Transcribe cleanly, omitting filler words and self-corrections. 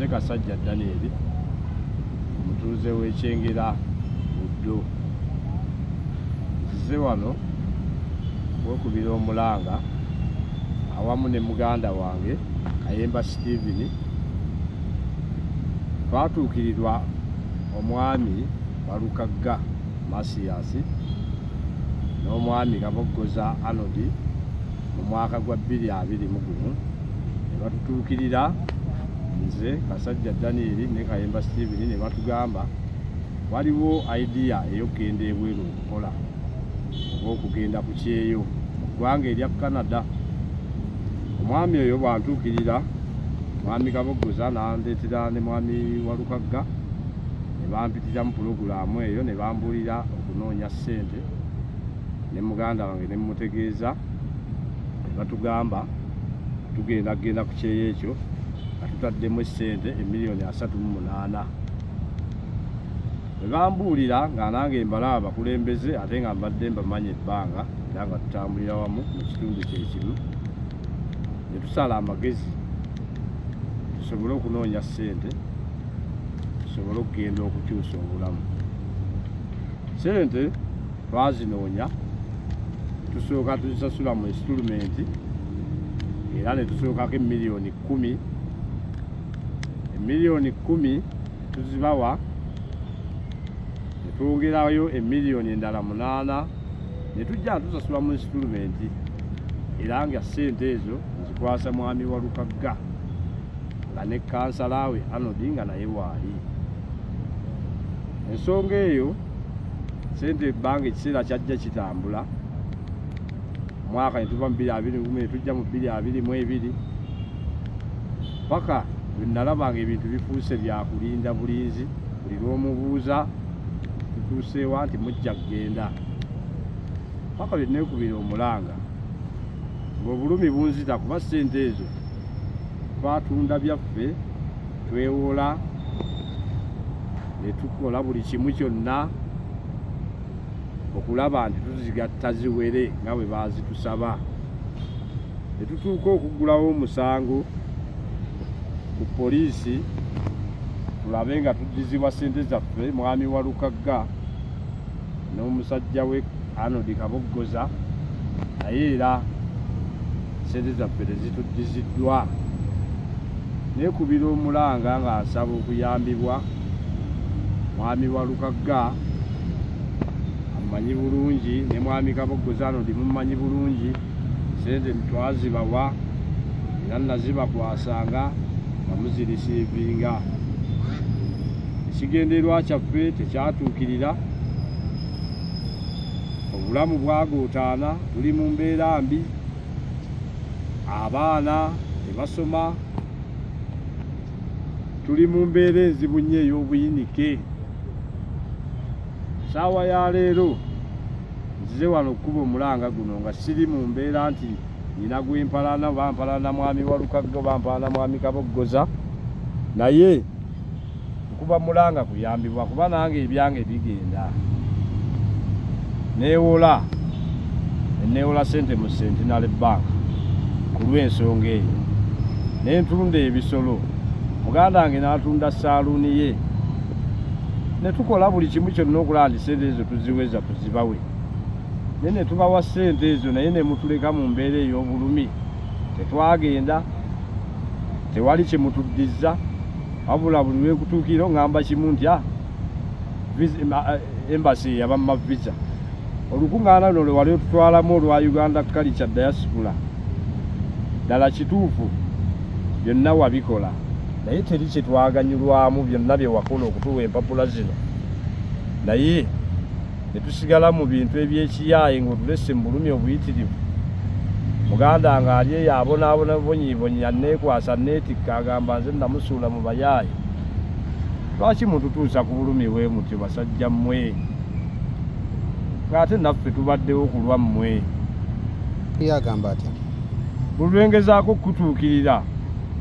nze Kasajja Daniel omutuuze w'Ekyengera Buddo. Nzize wano okwekubira omulanga awamu ne muganda wange Kayemba Stephen. Twatuukirirwa omwami Walukagga Masias n'omwami Kaboggoza Arnold mu mwaka gwa 2021. Ne batutuukirira nze Kasajja Daniel ne Kayemba Stephen ne batugamba waliwo idea ey'okugenda ebweru okukola oba okugenda ku kyeyo mu ggwanga erya Canada. Omwami oyo bwantuukirira mwami Kaboggoza n'andeetera ne mwami Walukagga ne bampitira mu pulogulaamu eyo ne bambuulira okunoonya ssente ne muganda wange ne mmutegeeza ne batugamba genda ku kyeyo ekyo nga tutaddemu essente $3,800,000. Bwe bambuulira nga nange mbalaba bakulembeze ate nga mbadde mbamanya ebbanga era nga tutambulira wamu mu kitundu kyekimu, ne tusala amagezi tusobole okunoonya ssente tusobole okugenda okukyusa obulamu. Ssente twazinoonya tusooka tuzisasula mu insitulumenti era ne tusookako $10,000,000. $10,000,000 tuzibawa ne twongerayo $1,000,000 endala 8 ne tujja tusasula mu insitulumenti era nga ssente ezo nzikwasa mwami Walukagga nga ne kansala we Arnold nga naye waali. Ensonga eyo ssente ebbanga ekiseera kyajja kitambula mwaka ne tuva mu 2021 ne tujja mu 2022 paka bwe nalabanga ebintu bifuuse byakulinda bulinzi, buli lw'omubuuza tutuuseewa nti mujja kugenda. Paka bwe neekubira omulanga ng'obulumi bunzita kuba ssente ezo twatunda byaffe twewola ne tukola buli kimu kyonna okulaba nti tuzigatta ziwere nga bwe baazitusaba. Ne tutuuka okuggulawo omusango ku poliisi tulabe nga tuddizibwa ssente zaffe mwami Walukagga n'omusajja we Arnold Kaboggoza, naye era ssente zaffe tezituddiziddwa. Neekubira omulanga nga asaba okuyambibwa mwami Walukagga amumanyi bulungi ne mwami Kaboggoza Arnold mumumanyi bulungi. Ssente twazibawa era nazibakwasanga nga muzirisiivinga. Ekigendererwa kyaffe tekyatuukirira, obulamu bwagootaana, tuli mu mbeera mbi, abaana tebasoma, tuli mu mbeera enzibu nnyo ey'obuyinike. Saawa ya leero nzize wano okukuba omulanga guno nga siri mu mbeera nti nina gwempalana bampalana mwami Walukagga bampalana mwami Kaboggoza, naye nkuba mulanga kuyambibwa kuba nange ebyange bigenda. Neewola ssente mu Centenary Bank ku lw'ensonga eyo. Ne ntunda ebisolo, muganda wange n'atunda saaluuni ye, ne tukola buli kimu kyonna okulaba nti ssente ezo tuziweza tuzibawe. Naye ne tubawa ssente ezo naye ne mutuleka mu mbeera ey'obulumi. Tetwagenda, tewali kye mutuddiza, wabula buli lwekutuukira ngamba kimu nti embassy yabamma visa. Olukungaana luno lwe wali otutwalamu olwa Uganda Culture Diaspora, ddala kituufu byonna wabikola, naye teri kye twaganyulwamu byonna bye wakola okutuwa empapula zino. Naye ne tusigala mu bintu eby'ekiyaaye ng'otulesse mu bulumi obuyitirivu. Muganda nga ali eyo abonaabona bonyibonya neekwasa neetikka agamba nze namusuula mu bayaaye. Lwaki mututuusa ku bulumi bwe mutyo basajja mmwe? Ng'ate naffe tubaddewo ku lwammwe. Yagamba atya? Bwe lwengezaako okutuukirira